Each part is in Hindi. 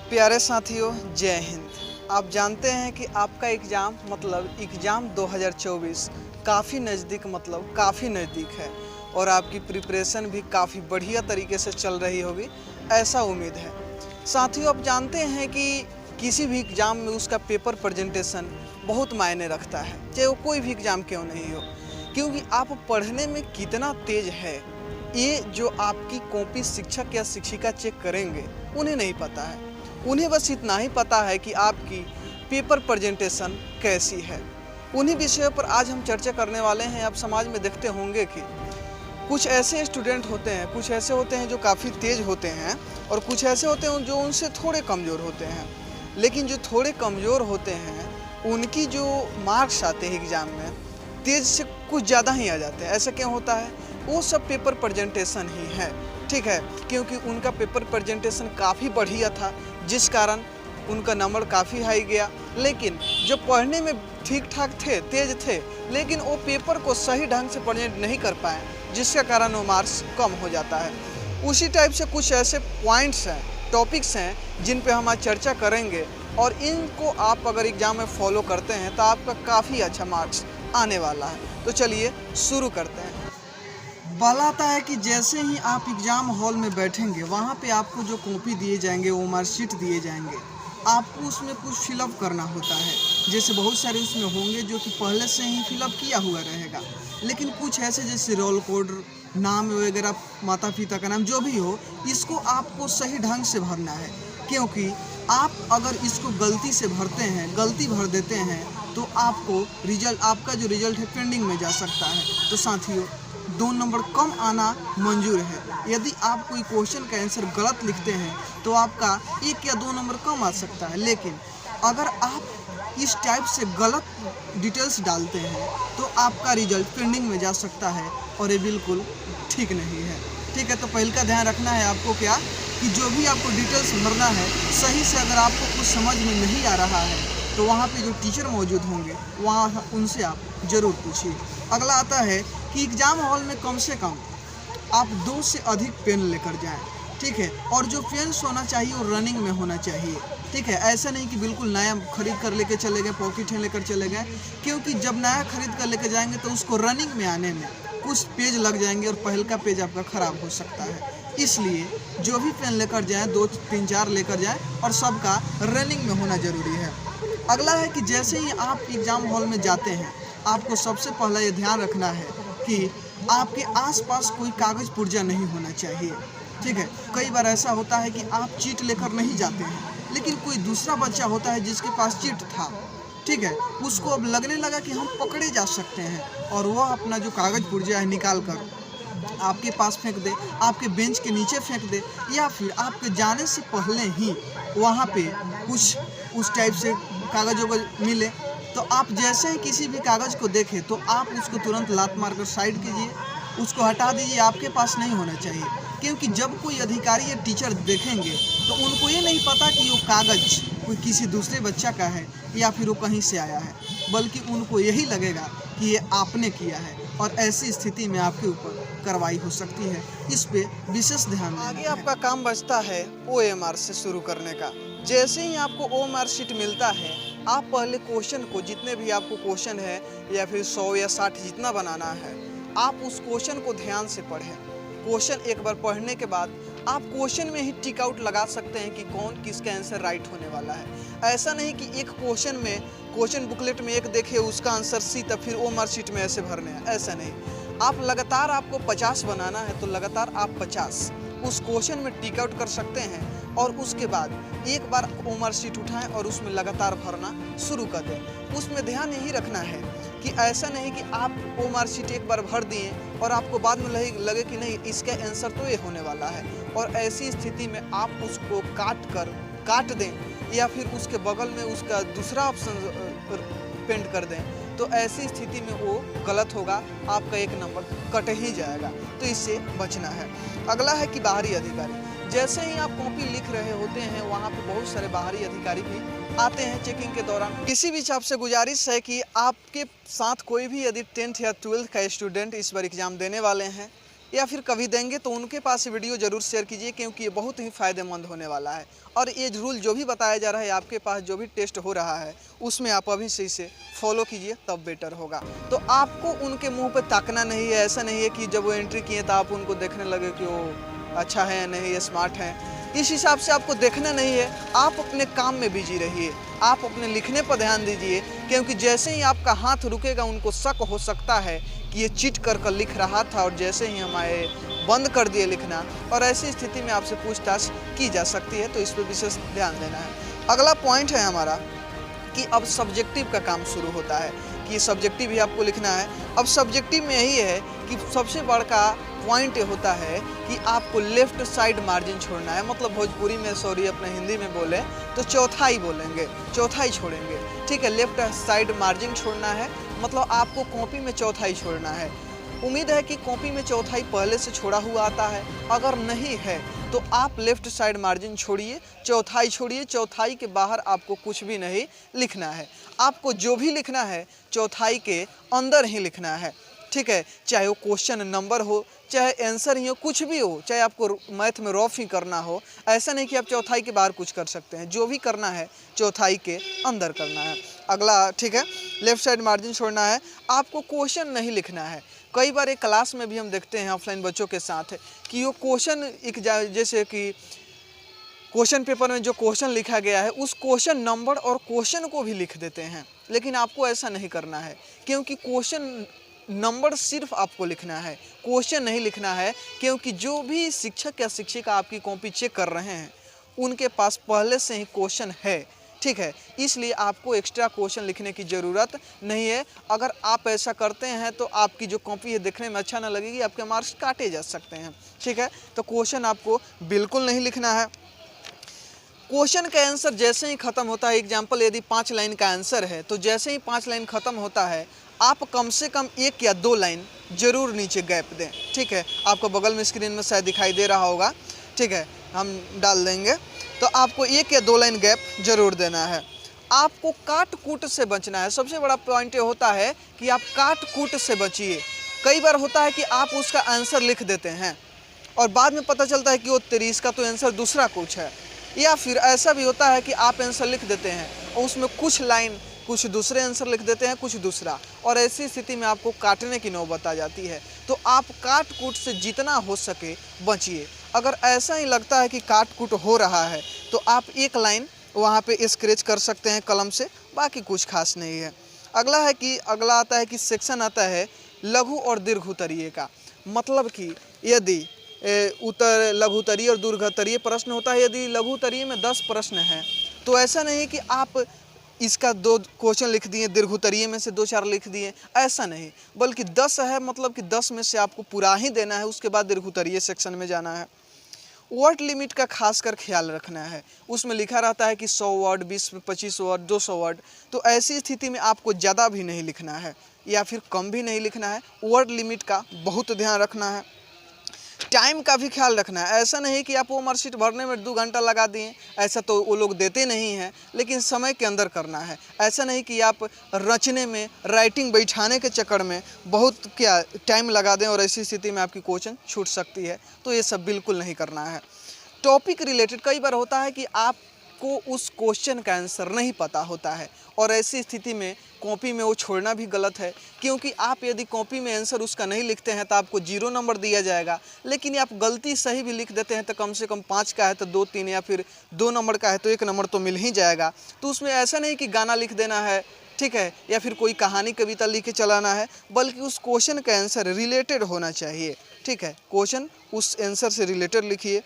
प्यारे साथियों, जय हिंद। आप जानते हैं कि आपका एग्ज़ाम एग्ज़ाम 2024 काफ़ी नज़दीक काफ़ी नज़दीक है और आपकी प्रिपरेशन भी काफ़ी बढ़िया तरीके से चल रही होगी, ऐसा उम्मीद है। साथियों, आप जानते हैं कि किसी भी एग्ज़ाम में उसका पेपर प्रेजेंटेशन बहुत मायने रखता है, चाहे वो कोई भी एग्ज़ाम क्यों नहीं हो, क्योंकि आप पढ़ने में कितना तेज़ है, ये जो आपकी कॉपी शिक्षक या शिक्षिका चेक करेंगे, उन्हें नहीं पता है। उन्हें बस इतना ही पता है कि आपकी पेपर प्रेजेंटेशन कैसी है। उन्हीं विषयों पर आज हम चर्चा करने वाले हैं। आप समाज में देखते होंगे कि कुछ ऐसे स्टूडेंट होते हैं, कुछ ऐसे होते हैं जो काफ़ी तेज़ होते हैं और कुछ ऐसे होते हैं जो उनसे थोड़े कमज़ोर होते हैं। लेकिन जो थोड़े कमज़ोर होते हैं, उनकी जो मार्क्स आते हैं एग्ज़ाम में, तेज़ से कुछ ज़्यादा ही आ जाते हैं। ऐसा क्यों होता है? वो सब पेपर प्रेजेंटेशन ही है, ठीक है, क्योंकि उनका पेपर प्रेजेंटेशन काफ़ी बढ़िया था, जिस कारण उनका नंबर काफ़ी हाई गया। लेकिन जो पढ़ने में ठीक ठाक थे, तेज थे, लेकिन वो पेपर को सही ढंग से प्रेजेंट नहीं कर पाए, जिसके कारण वो मार्क्स कम हो जाता है। उसी टाइप से कुछ ऐसे पॉइंट्स हैं, टॉपिक्स हैं, जिन पे हम आज चर्चा करेंगे और इनको आप अगर एग्ज़ाम में फॉलो करते हैं तो आपका काफ़ी अच्छा मार्क्स आने वाला है। तो चलिए शुरू करते हैं। पहला आता है कि जैसे ही आप एग्ज़ाम हॉल में बैठेंगे, वहाँ पे आपको जो कॉपी दिए जाएंगे, वो मार्कशीट दिए जाएंगे, आपको उसमें कुछ फिलअप करना होता है। जैसे बहुत सारे उसमें होंगे जो कि पहले से ही फिलअप किया हुआ रहेगा, लेकिन कुछ ऐसे जैसे रोल कोड, नाम वगैरह, माता पिता का नाम, जो भी हो, इसको आपको सही ढंग से भरना है। क्योंकि आप अगर इसको गलती से भरते हैं, गलती भर देते हैं, तो आपका जो रिजल्ट है पेंडिंग में जा सकता है। तो साथियों, 2 नंबर कम आना मंजूर है। यदि आप कोई क्वेश्चन का आंसर गलत लिखते हैं तो आपका 1 या 2 नंबर कम आ सकता है, लेकिन अगर आप इस टाइप से गलत डिटेल्स डालते हैं तो आपका रिजल्ट पेंडिंग में जा सकता है और ये बिल्कुल ठीक नहीं है। ठीक है, तो पहले का ध्यान रखना है आपको क्या, कि जो भी आपको डिटेल्स भरना है, सही से अगर आपको कुछ समझ में नहीं आ रहा है तो वहाँ पे जो टीचर मौजूद होंगे, वहाँ उनसे आप ज़रूर पूछिए। अगला आता है कि एग्ज़ाम हॉल में कम से कम आप 2 से अधिक पेन लेकर जाएं, ठीक है, और जो पेन्स होना चाहिए वो रनिंग में होना चाहिए, ठीक है। ऐसा नहीं कि बिल्कुल नया खरीद कर लेके चले गए, पॉकेट है लेकर चले गए, क्योंकि जब नया खरीद कर लेके जाएंगे तो उसको रनिंग में आने में कुछ पेज लग जाएंगे और पहल का पेज आपका ख़राब हो सकता है। इसलिए जो भी पेन लेकर जाएँ, 2, 3, 4 लेकर जाएँ और सबका रनिंग में होना ज़रूरी है। अगला है कि जैसे ही आप एग्ज़ाम हॉल में जाते हैं, आपको सबसे पहला ये ध्यान रखना है कि आपके आसपास कोई कागज़ पुर्जा नहीं होना चाहिए, ठीक है। कई बार ऐसा होता है कि आप चीट लेकर नहीं जाते हैं, लेकिन कोई दूसरा बच्चा होता है जिसके पास चीट था, ठीक है, उसको अब लगने लगा कि हम पकड़े जा सकते हैं और वह अपना जो कागज़ पुर्जा है निकाल कर आपके पास फेंक दे, आपके बेंच के नीचे फेंक दे, या फिर आपके जाने से पहले ही वहाँ पे कुछ उस टाइप से कागज़ मिले, तो आप जैसे ही किसी भी कागज़ को देखें तो आप उसको तुरंत लात मारकर साइड कीजिए, उसको हटा दीजिए, आपके पास नहीं होना चाहिए। क्योंकि जब कोई अधिकारी या टीचर देखेंगे तो उनको ये नहीं पता कि वो कागज़ कोई किसी दूसरे बच्चा का है या फिर वो कहीं से आया है, बल्कि उनको यही लगेगा कि ये आपने किया है और ऐसी स्थिति में आपके ऊपर कार्रवाई हो सकती है। इस पे विशेष ध्यान देना है। आगे आपका काम बचता है OMR से शुरू करने का। जैसे ही आपको OMR शीट मिलता है, आप पहले क्वेश्चन को, जितने भी आपको क्वेश्चन है या फिर 100 या 60 जितना बनाना है, आप उस क्वेश्चन को ध्यान से पढ़ें। क्वेश्चन एक बार पढ़ने के बाद आप क्वेश्चन में ही टिक आउट लगा सकते हैं कि कौन किसका आंसर राइट होने वाला है। ऐसा नहीं कि एक क्वेश्चन में, क्वेश्चन बुकलेट में एक देखे उसका आंसर सी, तब फिर OMR शीट में ऐसे भरने हैं, ऐसा नहीं। आप लगातार, आपको 50 बनाना है तो लगातार आप 50 उस क्वेश्चन में टिक आउट कर सकते हैं और उसके बाद एक बार OMR शीट उठाएं और उसमें लगातार भरना शुरू कर दें। उसमें ध्यान यही रखना है कि ऐसा नहीं कि आप OMR शीट एक बार भर दिए और आपको बाद में लगे कि नहीं, इसका आंसर तो ये होने वाला है, और ऐसी स्थिति में आप उसको काट दें या फिर उसके बगल में उसका दूसरा ऑप्शन पेंट कर दें, तो ऐसी स्थिति में वो गलत होगा, आपका 1 नंबर कट ही जाएगा। तो इससे बचना है। अगला है कि बाहरी अधिकारी। जैसे ही आप कॉपी लिख रहे होते हैं, वहाँ पे बहुत सारे बाहरी अधिकारी भी आते हैं चेकिंग के दौरान। किसी भी आपसे गुजारिश है कि आपके साथ कोई भी यदि 10th या 12th का स्टूडेंट इस बार एग्ज़ाम देने वाले हैं, या फिर कभी देंगे तो उनके पास वीडियो ज़रूर शेयर कीजिए, क्योंकि ये बहुत ही फ़ायदेमंद होने वाला है। और ये रूल जो भी बताया जा रहा है आपके पास, जो भी टेस्ट हो रहा है उसमें आप अभी से इसे फॉलो कीजिए, तब बेटर होगा। तो आपको उनके मुंह पे ताकना नहीं है। ऐसा नहीं है कि जब वो एंट्री किए तो आप उनको देखने लगे कि वो अच्छा है या नहीं, ये स्मार्ट है। इस हिसाब से आपको देखना नहीं है। आप अपने काम में बिजी रहिए, आप अपने लिखने पर ध्यान दीजिए, क्योंकि जैसे ही आपका हाथ रुकेगा उनको शक हो सकता है कि ये चीट कर लिख रहा था, और जैसे ही हम आए बंद कर दिए लिखना, और ऐसी स्थिति में आपसे पूछताछ की जा सकती है। तो इस पर विशेष ध्यान देना है। अगला पॉइंट है हमारा कि अब सब्जेक्टिव का काम शुरू होता है कि सब्जेक्टिव भी आपको लिखना है। अब सब्जेक्टिव में यही है कि सबसे बड़ा पॉइंट होता है कि आपको लेफ्ट साइड मार्जिन छोड़ना है। मतलब भोजपुरी में, सॉरी अपने हिंदी में बोले तो चौथाई बोलेंगे, चौथाई छोड़ेंगे, ठीक है। लेफ्ट साइड मार्जिन छोड़ना है, मतलब आपको कॉपी में चौथाई छोड़ना है। उम्मीद है कि कॉपी में चौथाई पहले से छोड़ा हुआ आता है। अगर नहीं है तो आप लेफ्ट साइड मार्जिन छोड़िए, चौथाई छोड़िए। चौथाई के बाहर आपको कुछ भी नहीं लिखना है। आपको जो भी लिखना है चौथाई के अंदर ही लिखना है, ठीक है। चाहे वो क्वेश्चन नंबर हो, चाहे आंसर ही हो, कुछ भी हो, चाहे आपको मैथ में रफ ही करना हो। ऐसा नहीं कि आप चौथाई के बाहर कुछ कर सकते हैं। जो भी करना है चौथाई के अंदर करना है। अगला, ठीक है, लेफ्ट साइड मार्जिन छोड़ना है। आपको क्वेश्चन नहीं लिखना है। कई बार एक क्लास में भी हम देखते हैं ऑफलाइन बच्चों के साथ कि वो क्वेश्चन एक, जैसे कि क्वेश्चन पेपर में जो क्वेश्चन लिखा गया है उस क्वेश्चन नंबर और क्वेश्चन को भी लिख देते हैं। लेकिन आपको ऐसा नहीं करना है, क्योंकि क्वेश्चन नंबर सिर्फ आपको लिखना है, क्वेश्चन नहीं लिखना है। क्योंकि जो भी शिक्षक या शिक्षिका आपकी कॉपी चेक कर रहे हैं उनके पास पहले से ही क्वेश्चन है, ठीक है। इसलिए आपको एक्स्ट्रा क्वेश्चन लिखने की ज़रूरत नहीं है। अगर आप ऐसा करते हैं तो आपकी जो कॉपी है दिखने में अच्छा ना लगेगी, आपके मार्क्स काटे जा सकते हैं, ठीक है। तो क्वेश्चन आपको बिल्कुल नहीं लिखना है। क्वेश्चन का आंसर जैसे ही ख़त्म होता है, एग्जाम्पल यदि 5 लाइन का आंसर है तो जैसे ही 5 लाइन ख़त्म होता है आप कम से कम 1 या 2 लाइन ज़रूर नीचे गैप दें, ठीक है। आपको बगल में स्क्रीन में शायद दिखाई दे रहा होगा, ठीक है, हम डाल देंगे। तो आपको 1 या 2 लाइन गैप ज़रूर देना है। आपको काट कूट से बचना है। सबसे बड़ा पॉइंट ये होता है कि आप काट कूट से बचिए। कई बार होता है कि आप उसका आंसर लिख देते हैं और बाद में पता चलता है कि वो तेरी इसका तो आंसर दूसरा कुछ है। या फिर ऐसा भी होता है कि आप आंसर लिख देते हैं और उसमें कुछ लाइन कुछ दूसरे आंसर लिख देते हैं, कुछ दूसरा, और ऐसी स्थिति में आपको काटने की नौबत आ जाती है। तो आप काट कूट से जितना हो सके बचिए। अगर ऐसा ही लगता है कि काट कूट हो रहा है तो आप 1 लाइन वहाँ पे स्क्रैच कर सकते हैं कलम से, बाकी कुछ खास नहीं है। अगला आता है कि सेक्शन आता है लघु और दीर्घ उत्तरीय का। मतलब कि यदि लघु उत्तरीय और दीर्घ उत्तरीय प्रश्न होता है। यदि लघु उत्तरीय में 10 प्रश्न हैं तो ऐसा नहीं कि आप इसका 2 क्वेश्चन लिख दिए, दीर्घ उत्तरीय में से 2-4 लिख दिए, ऐसा नहीं, बल्कि 10 है, मतलब कि 10 में से आपको पूरा ही देना है। उसके बाद दीर्घ उत्तरीय सेक्शन में जाना है। वर्ड लिमिट का खासकर ख्याल रखना है। उसमें लिखा रहता है कि 100 वर्ड, 20-25 वर्ड, 200 वर्ड। तो ऐसी स्थिति में आपको ज़्यादा भी नहीं लिखना है या फिर कम भी नहीं लिखना है। वर्ड लिमिट का बहुत ध्यान रखना है। टाइम का भी ख्याल रखना है। ऐसा नहीं कि आप वो मार्कशीट भरने में 2 घंटा लगा दिए, ऐसा तो वो लोग देते नहीं हैं, लेकिन समय के अंदर करना है। ऐसा नहीं कि आप रचने में, राइटिंग बैठाने के चक्कर में बहुत टाइम लगा दें और ऐसी स्थिति में आपकी क्वेश्चन छूट सकती है। तो ये सब बिल्कुल नहीं करना है। टॉपिक रिलेटेड कई बार होता है कि आपको उस क्वेश्चन का आंसर नहीं पता होता है और ऐसी स्थिति में कॉपी में वो छोड़ना भी गलत है, क्योंकि आप यदि कॉपी में आंसर उसका नहीं लिखते हैं तो आपको 0 नंबर दिया जाएगा। लेकिन आप गलती सही भी लिख देते हैं तो कम से कम 5 का है तो 2-3, या फिर 2 नंबर का है तो 1 नंबर तो मिल ही जाएगा। तो उसमें ऐसा नहीं कि गाना लिख देना है, ठीक है, या फिर कोई कहानी कविता लिख के चलाना है, बल्कि उस क्वेश्चन का आंसर रिलेटेड होना चाहिए, ठीक है। क्वेश्चन उस आंसर से रिलेटेड लिखिए।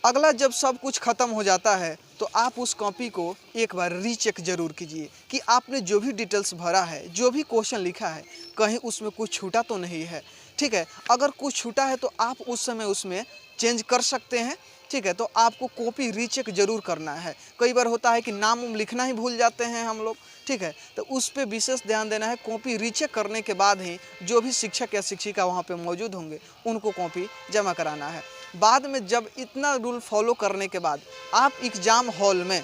अगला, जब सब कुछ ख़त्म हो जाता है तो आप उस कॉपी को एक बार रीचेक ज़रूर कीजिए कि आपने जो भी डिटेल्स भरा है, जो भी क्वेश्चन लिखा है, कहीं उसमें कुछ छूटा तो नहीं है, ठीक है। अगर कुछ छूटा है तो आप उस समय उसमें चेंज कर सकते हैं, ठीक है। तो आपको कॉपी रीचेक ज़रूर करना है। कई बार होता है कि नाम लिखना ही भूल जाते हैं हम लोग, ठीक है। तो उस पर विशेष ध्यान देना है। कॉपी रीचेक करने के बाद ही जो भी शिक्षक या शिक्षिका वहाँ पे मौजूद होंगे उनको कॉपी जमा कराना है। बाद में जब इतना रूल फॉलो करने के बाद आप एग्ज़ाम हॉल में,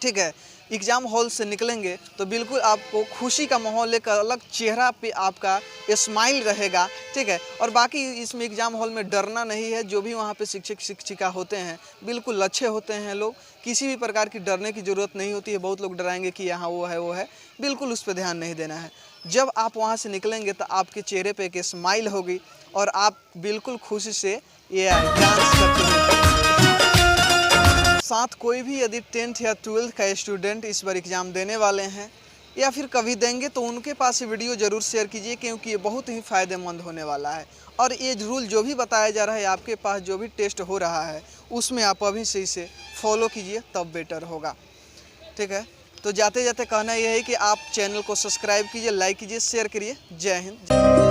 ठीक है, एग्ज़ाम हॉल से निकलेंगे तो बिल्कुल आपको खुशी का माहौल, एक अलग चेहरा पे आपका स्माइल रहेगा, ठीक है। और बाकी इसमें एग्ज़ाम हॉल में डरना नहीं है। जो भी वहाँ पे शिक्षक शिक्षिका होते हैं बिल्कुल अच्छे होते हैं लोग, किसी भी प्रकार की डरने की ज़रूरत नहीं होती है। बहुत लोग डराएंगे कि यहाँ वो है, बिल्कुल उस पर ध्यान नहीं देना है। जब आप वहाँ से निकलेंगे तो आपके चेहरे पे एक स्माइल होगी और आप बिल्कुल खुशी से ये डांस करते हुए साथ कोई भी यदि 10th या 12th का स्टूडेंट इस बार एग्ज़ाम देने वाले हैं या फिर कभी देंगे तो उनके पास ये वीडियो ज़रूर शेयर कीजिए, क्योंकि ये बहुत ही फ़ायदेमंद होने वाला है। और ये रूल जो भी बताया जा रहा है, आपके पास जो भी टेस्ट हो रहा है उसमें आप अभी से इसे फॉलो कीजिए, तब बेटर होगा, ठीक है। तो जाते जाते कहना यह है कि आप चैनल को सब्सक्राइब कीजिए, लाइक कीजिए, शेयर करिए। जय हिंद।